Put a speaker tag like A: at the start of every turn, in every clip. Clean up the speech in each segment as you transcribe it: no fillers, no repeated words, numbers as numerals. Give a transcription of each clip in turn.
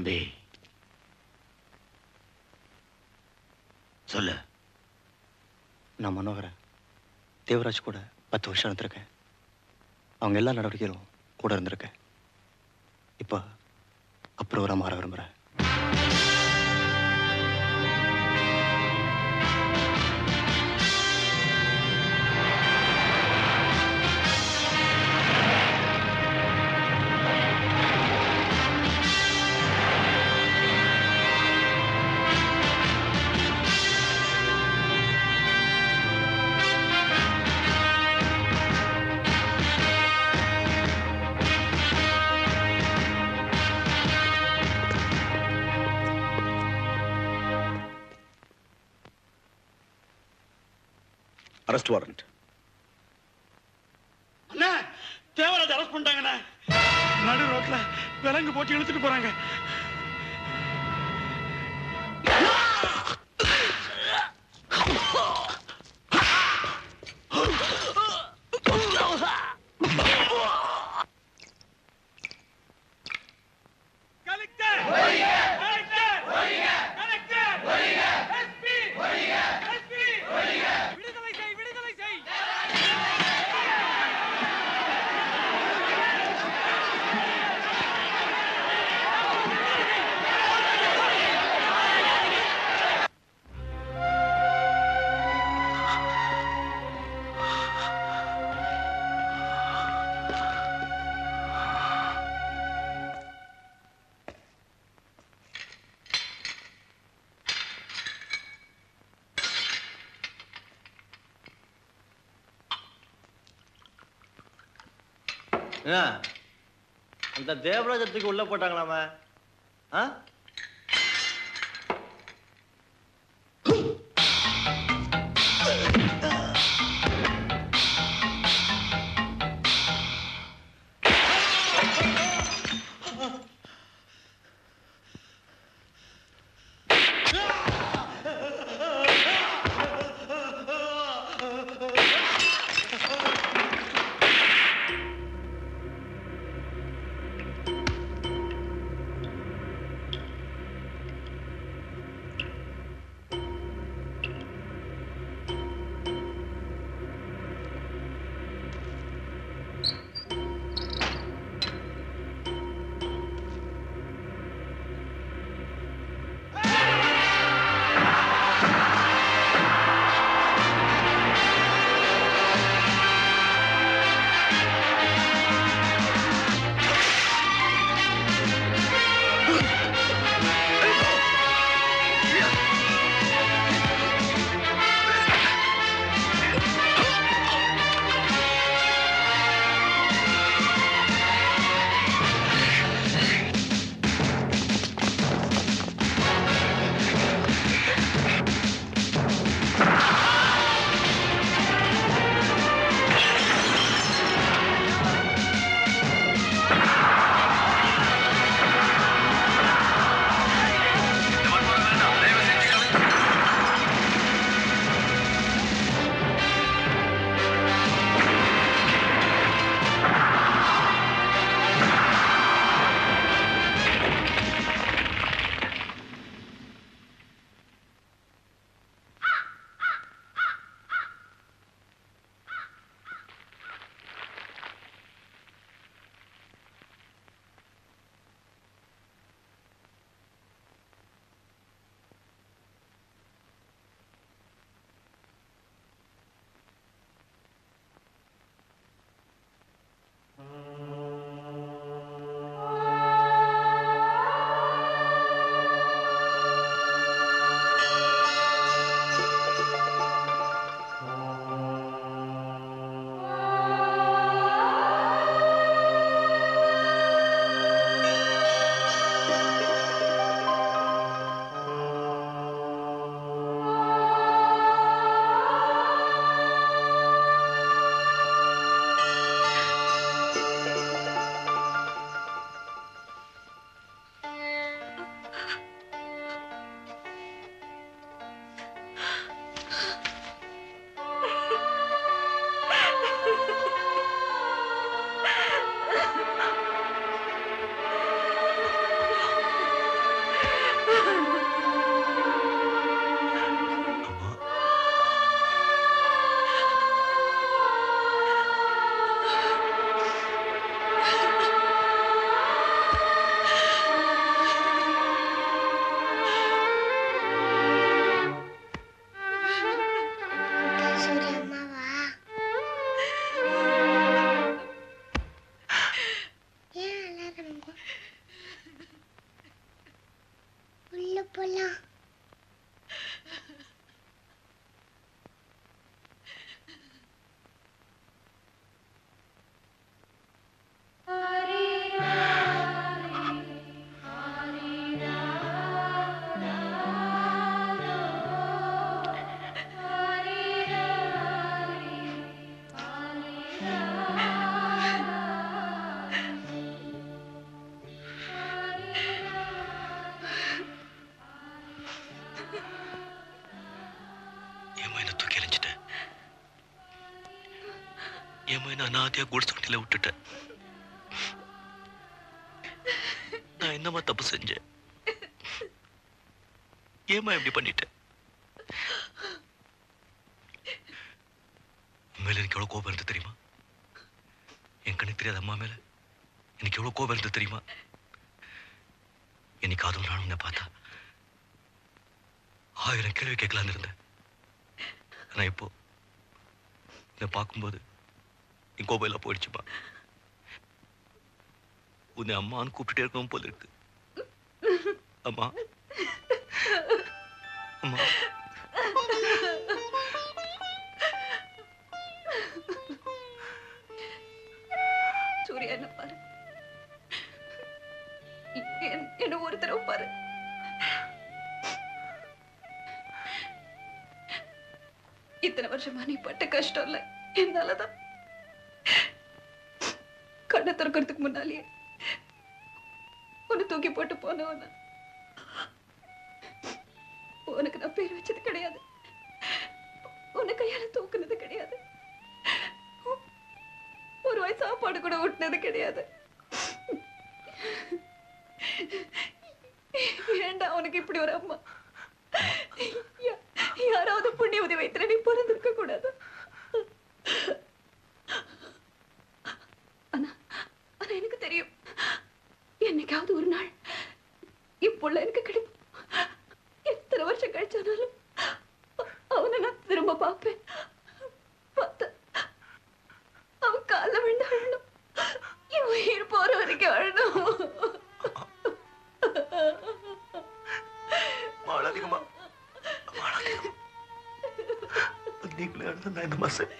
A: தம்பி சொல்லு.
B: நான் மனோகரன் தேவராஜ் கூட 10 வருஷம் இருந்திருக்கேன். அவங்க எல்லா நடவடிக்கையிலும் கூட இருந்திருக்கேன். இப்போ அப்ரூவரா மாற விரும்புகிறேன்.
C: Arrest warrant.
D: அண்ணா தேவராஜ் அரெஸ்ட் பண்ணிட்டாங்கண்ணா. நடு ரோட்ல விலங்கு போட்டு இழுத்துட்டு போறாங்க.
E: அந்த தேவராஜத்துக்கு உள்ள போட்டாங்களாம?
B: ஏமா என்ன தூக்கி எறிஞ்சிட்டேன். ஏமா என்ன அனாதையா குடிசை வண்டியில விட்டுட்டேன். நான் என்னமா தப்பு செஞ்சேன்? ஏமா இப்படி பண்ணிட்டேன்? உண்மையில எனக்கு எவ்வளவு கோபம் இருந்து தெரியுமா? என் கண்ணு தெரியாத அம்மா மேல எனக்கு எவ்வளவு கோபம் இருந்து தெரியுமா? என்னைக்கு அதுவும் நானும் உன்னை பார்த்தா 1000 கேள்வி கேட்கலான்னு இருந்தேன். ஆனா இப்போ என்னை பார்க்கும்போது என் கோபம் எல்லாம் போயிடுச்சுப்பா. உன்னை அம்மான்னு கூப்பிட்டுட்டே இருக்கணும் போல இருக்கு. அம்மா அம்மா.
A: சூர்யா என்ன பாரு, என்ன ஒரு தடவை பாரு. இத்தனை வருஷமா நீ பட்ட கஷ்டம் இல்ல என்னாலதான். கண்ணை திறக்கிறதுக்கு முன்னாலேயே உன்னை தூக்கி போட்டு போனவன. உனக்கு நான் பேர் வச்சது கிடையாது, உன்னை கையால தூக்குனது கிடையாது, ஒரு வாய் சாப்பாடு கூட ஊட்டினது கிடையாது. ஏண்டா உனக்கு இப்படி ஒரு அம்மா? யாராவது புண்ணிய உதவி வைத்துல நீ பிறந்திருக்க கூடாது. ஆனா ஆனா எனக்கு தெரியும், என்னைக்காவது ஒரு நாள் இப்போ எனக்கு கிடைக்கும். எத்தனை வருஷம் கழிச்சானாலும் அவனை நான் திரும்ப பார்ப்பேன். பார்த்த அவன் கால விழுந்து அழணும், என் உயிர் போற வரைக்கும் அழணும்.
B: நீங்களே அழுத நான் இந்த மாசம்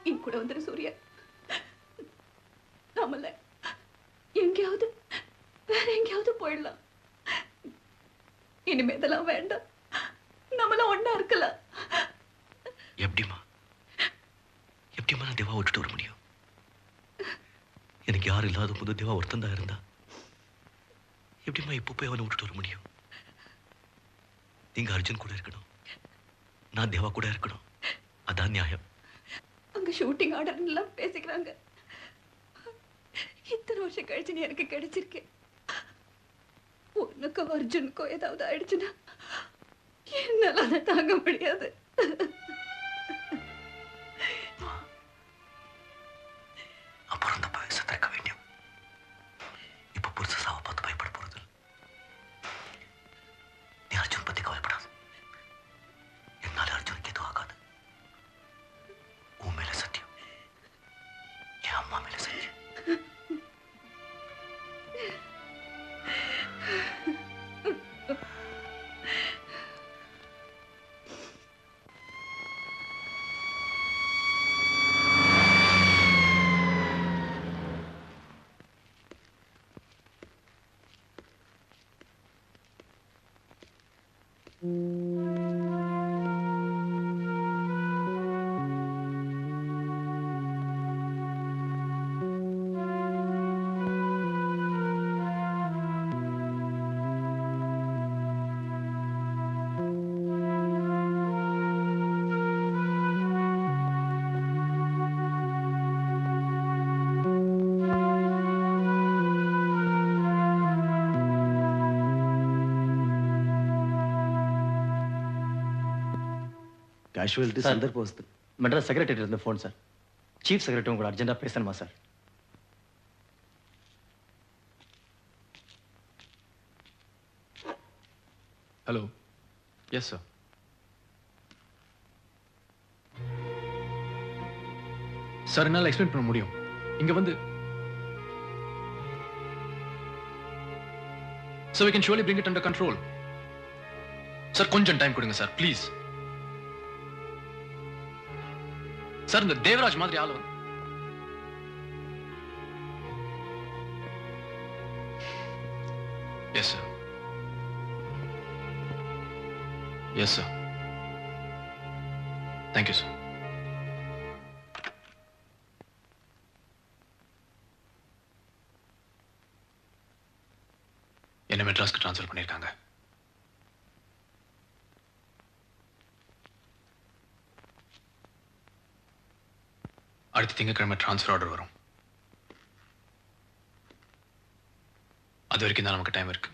A: என் கூட வந்துரு சூர்யா. நாமல எங்கேயாவது வேற எங்கேயாவது போயிடலாம். இனிமே இதெல்லாம் வேண்டாம், நம்மளாம் ஒண்ணா இருக்கலாம்.
B: எப்படிமா எப்படிமா நான் தேவா விட்டுட்டு வர முடியும்? எனக்கு யாரும் இல்லாத போது தேவா ஒருத்தன் தான் இருந்தா. எப்படிமா இப்போ போய் அவனை விட்டுட்டு வர முடியும்? நீங்க அர்ஜுன் கூட இருக்கணும், நான் தேவா கூட இருக்கணும். அதான் நியாயம்.
A: அங்க ஷூட்டிங் ஆர்டர் எல்லாம் பேசிக்கிறாங்க. இத்தனை வருஷம் கழிச்சு நீ எனக்கு கிடைச்சிருக்கேன். உனக்கோ அர்ஜுனுக்கோ ஏதாவது ஆயிடுச்சுன்னா என்னால அதை தாங்க முடியாது.
B: அப்புறம் அந்த பயசத்தை இருக்க வேண்டியும் இப்ப புதுசு சாவை பார்த்து பயப்பட போறது. நீ அர்ஜுன் பத்தி கவலைப்படாது. என்னால அர்ஜுனுக்கு எதுவும் ஆகாது. உன் மேல சத்தியம், என் அம்மா மேல சத்தியம்.
E: கேஷுவலிட்டி சந்தர்ப்போஸ்து.
B: மெட்ராஸ் செக்ரட்டரி இருந்து ஃபோன் சார். சீஃப் செக்ரட்டரி உங்களை அர்ஜென்ட்டாக பேசணுமா sir?
C: Hello. Yes sir. Sir என்னால் எக்ஸ்பிளைன் பண்ண முடியும். இங்க வந்து so we can surely bring it under control. Sir கொஞ்சம் டைம் கொடுங்க சார் ப்ளீஸ். சார் இந்த தேவராஜ் மாதிரி ஆளு yes sir. Yes sir. Thank you sir. என்ன மெட்ராஸ்க்கு ட்ரான்ஸ்ஃபர் பண்ணியிருக்காங்க. அடுத்த திங்கட்கிழமை ட்ரான்ஸ்ஃபர் ஆர்டர் வரும். அது வரைக்கும் தான் நமக்கு டைம் இருக்கு.